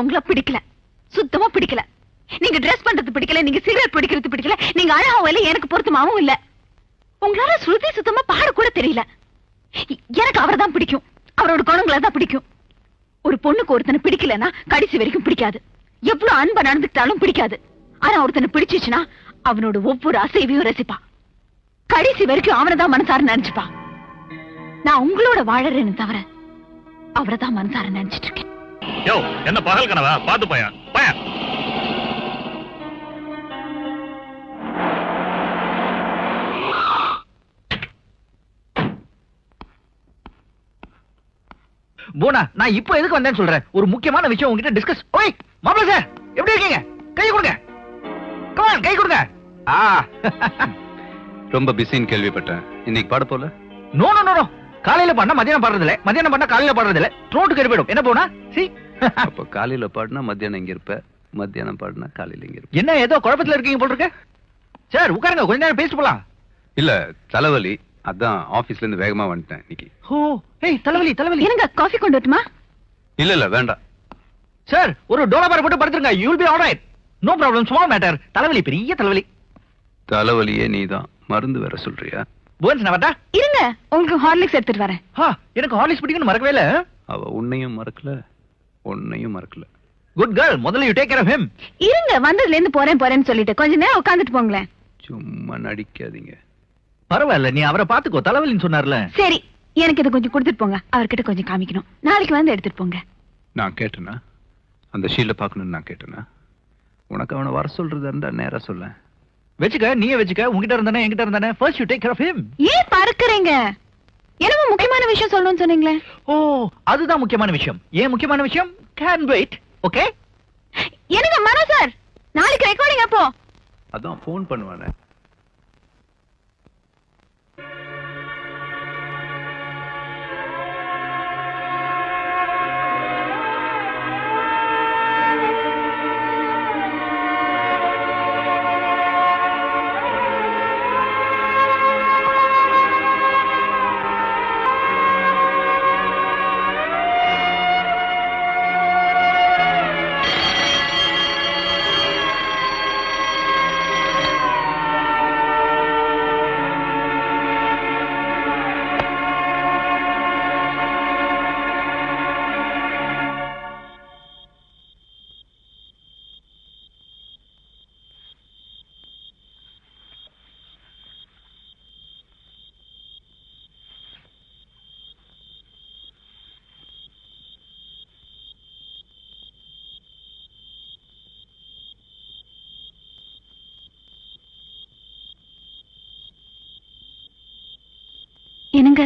உங்களை பிடிக்கல, சுத்தமா பிடிக்கல. நீங்க ட்ரெஸ் பண்றது பிடிக்கல, நீங்க சிகரெட் பிடிக்கிறது பிடிக்கல, நீங்க அழகாவும் இல்ல, எனக்கு பொருத்தமாவும் இல்ல. உங்களால ஸ்ருதி சுத்தமா பாட கூட தெரியல. எனக்கு அவரை தான் பிடிக்கும், அவரோட குணங்களை தான் பிடிக்கும். ஒரு பொண்ணுக்கு ஒருத்தனை பிடிக்கலன்னா கடைசி வரைக்கும் பிடிக்காது. எவ்வளவு அன்பா நடந்துக்கிட்டாலும் பிடிக்காது. ஆனா ஒருத்தனை பிடிச்சிச்சுன்னா அவனோட ஒவ்வொரு அசைவையும் ரசிப்பா. கடைசி வரைக்கும் அவனை தான் மனசார நினைச்சுப்பா. நான் உங்களோட வாழறேன்னு தவிர அவரை தான் மனசார நினைச்சிட்டு இருக்கேன். யோ, என்ன பகல் கனவா? பாத்து பையா பையா. போனா, நான் இப்போ எதுக்கு வந்தேன்னு சொல்றேன். ஒரு முக்கியமான விஷயம் உங்ககிட்ட டிஸ்கஸ். ஓய் மாப்பிள்ளை சார், எப்படி இருக்கீங்க? கை கொடுங்க. கமான், கை கொடுங்க. ரொம்ப பிஸின்னு கேள்விப்பட்டேன். இன்னைக்கு பாட போல? No no no. காலையில பாடினா மதியானம் பாடுறது இல்ல, மதியானம் பாடினா காலையில பாடுறது இல்ல. த்ரோட் கறி போயிடும். என்ன போனா? சி. அப்ப காலையில பாடினா மத்தியானம் இங்க இருப்ப, மத்தியானம் பாடினா காலையில இங்க இருப்ப. என்ன ஏதோ குழப்பத்துல இருக்கீங்க போல இருக்கு. சார் உட்காருங்க, கொஞ்ச நேரம் பேசிட்டு போலாம். இல்ல, தலைவலி. அதான் ஆபீஸ்ல இருந்து வேகமா வந்துட்டேன் இன்னைக்கு. ஓ, ஏய் தலைவலி தலைவலி. எனக்கு காஃபி கொண்டு வரட்டுமா? இல்ல வேண்டாம். சார் ஒரு டோலாபார் போட்டு படுத்துருங்க. You will be alright. No problem, small matter. தலைவலி பெரிய தலைவலி. தலைவலியே நீதான், மருந்து வேற சொல்றியா? போன்ஸ் நான் வரட்டா? இருங்க, உங்களுக்கு ஹார்லிக்ஸ் எடுத்துட்டு வரேன். எனக்கு ஹார்லிக்ஸ் பிடிக்கும்னு மறக்கவே இல்ல. அவ உன்னையும் மறக்கல, உன்னையும் மறக்கல. Good girl. முதல்ல you take care of him. இருங்க, வந்ததுல இருந்து போறேன்னு சொல்லிட்டு கொஞ்ச நேரம் உட்கார்ந்துட்டு போங்களேன். சும்மா நடிக்காதீங்க. பரவாயில்ல, நீ அவரை பாத்துக்கோ. தலைவலின்னு சொன்னார்ல. சரி, எனக்கு இதை கொஞ்சம் கொடுத்துட்டு போங்க. அவர்கிட்ட கொஞ்சம் காமிக்கணும். நாளைக்கு வந்து எடுத்துட்டு போங்க. நான் கேட்டேனா? அந்த ஷீல்ட பாக்கணும்னு நான் கேட்டேனா? உனக்கு அவனை வர சொல்றதா இருந்தா நேரா சொல்ல. வச்சுக்க, நீயே வச்சுக்க. உங்ககிட்ட இருந்தானே என்கிட்ட இருந்தானே. First you take care of him. ஏன் பறக்குறீங்க? என்னமோ முக்கியமான விஷயம் சொல்லணும்னு சொன்னீங்களே. ஓ, அதுதான் முக்கியமான விஷயம். ஏன் முக்கியமான விஷயம்? Can wait. ஓகே. எனக்கு மனோ சார், நாளைக்கு ரெக்கார்டிங் அப்போ. அதான் போன் பண்ணுவானே. என்னங்க